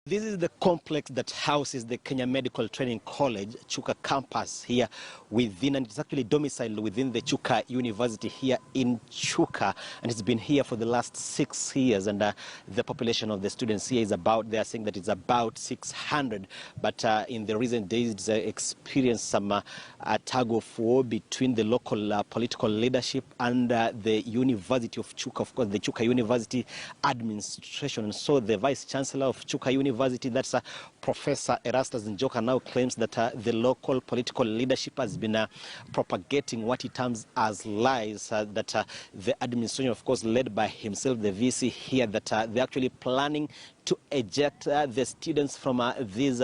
This is the complex that houses the Kenya Medical Training College, Chuka campus here within, and it's actually domiciled within the Chuka University here in Chuka, and it's been here for the last 6 years, and the population of the students here is about, they are saying that it's about 600, but in the recent days it's experienced some tug of war between the local political leadership and the University of Chuka, of course the Chuka University administration. And so the Vice Chancellor of Chuka University, that's Professor Erastus Njoka, now claims that the local political leadership has been propagating what he terms as lies, that the administration, of course led by himself, the VC here, that they're actually planning to eject the students from this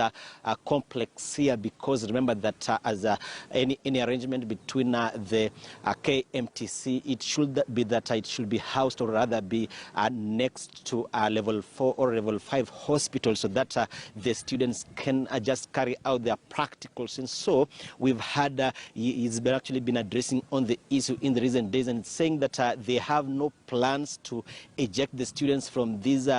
complex here, because remember that as any arrangement between the KMTC, it should be that it should be housed, or rather be next to level 4 or level 5 hospital, so that the students can just carry out their practicals. And so we've had, he's actually been addressing on the issue in the recent days, and saying that they have no plans to eject the students from these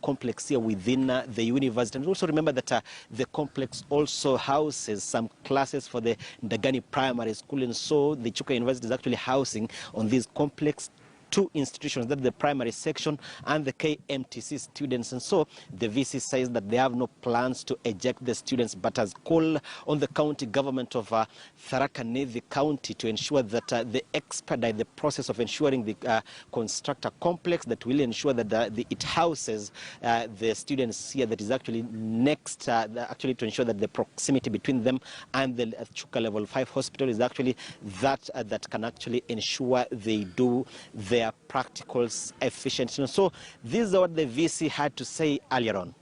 complex here within the university. And also remember that the complex also houses some classes for the Ndagani Primary School, and so the Chuka University is actually housing on this complex 2 institutions, that the primary section and the KMTC students. And so the VC says that they have no plans to eject the students, but has called on the county government of Tharaka Nithi County to ensure that they expedite the process of ensuring the construct a complex that will ensure that it houses the students here, that is actually next, actually to ensure that the proximity between them and the Chuka level 5 hospital is actually that can actually ensure they do their practicals efficiently. So this is what the VC had to say earlier on.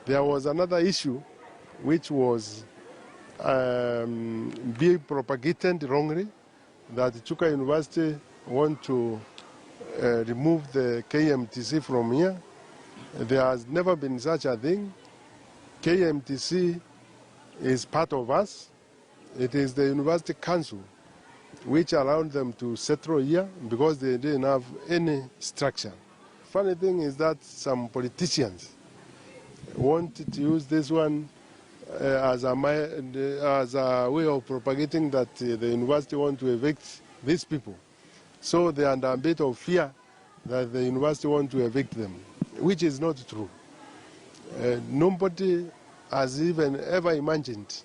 There was another issue which was being propagated wrongly, that Chuka University want to remove the KMTC from here. There has never been such a thing. KMTC is part of us. It is the University Council which allowed them to settle here because they didn't have any structure. Funny thing is that some politicians wanted to use this one as a way of propagating that the university want to evict these people. So they are under a bit of fear that the university want to evict them, which is not true. Nobody has even ever imagined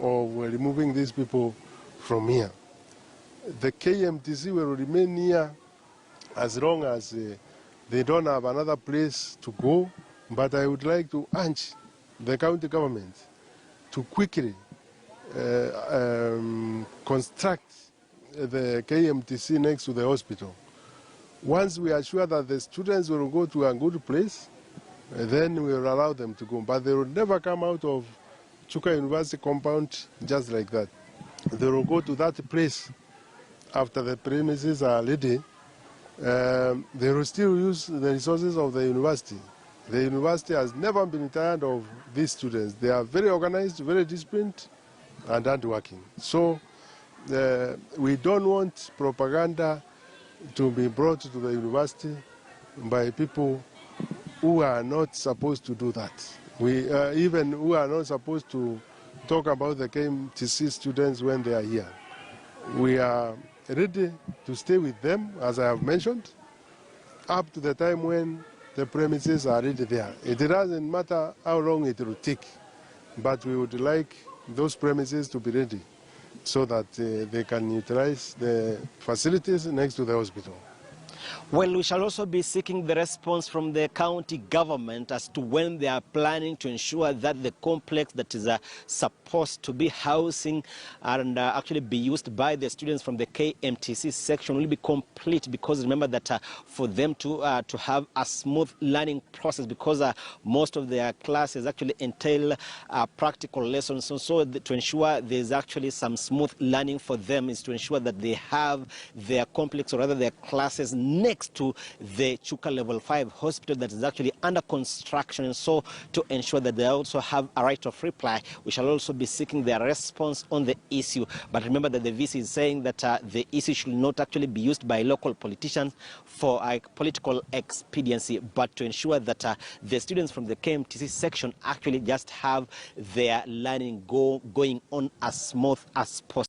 of removing these people from here. The KMTC will remain here as long as they don't have another place to go. But I would like to urge the county government to quickly construct the KMTC next to the hospital. Once we are sure that the students will go to a good place, then we will allow them to go. But they will never come out of Chuka University compound just like that. They will go to that place after the premises are ready. They will still use the resources of the university. The university has never been tired of these students. They are very organized, very disciplined, and hardworking. So we don't want propaganda to be brought to the university by people who are not supposed to do that. We even who are not supposed to talk about the KMTC students when they are here. We are ready to stay with them, as I have mentioned, up to the time when the premises are ready there. It doesn't matter how long it will take, but we would like those premises to be ready so that they can utilize the facilities next to the hospital. Well, we shall also be seeking the response from the county government as to when they are planning to ensure that the complex that is supposed to be housing and actually be used by the students from the KMTC section will be complete, because remember that for them to have a smooth learning process, because most of their classes actually entail practical lessons. So to ensure there's actually some smooth learning for them is to ensure that they have their complex, or rather their classes, next to the Chuka Level 5 hospital that is actually under construction. And so to ensure that they also have a right of reply, we shall also be seeking their response on the issue. But remember that the VC is saying that the issue should not actually be used by local politicians for political expediency, but to ensure that the students from the KMTC section actually just have their learning going on as smooth as possible.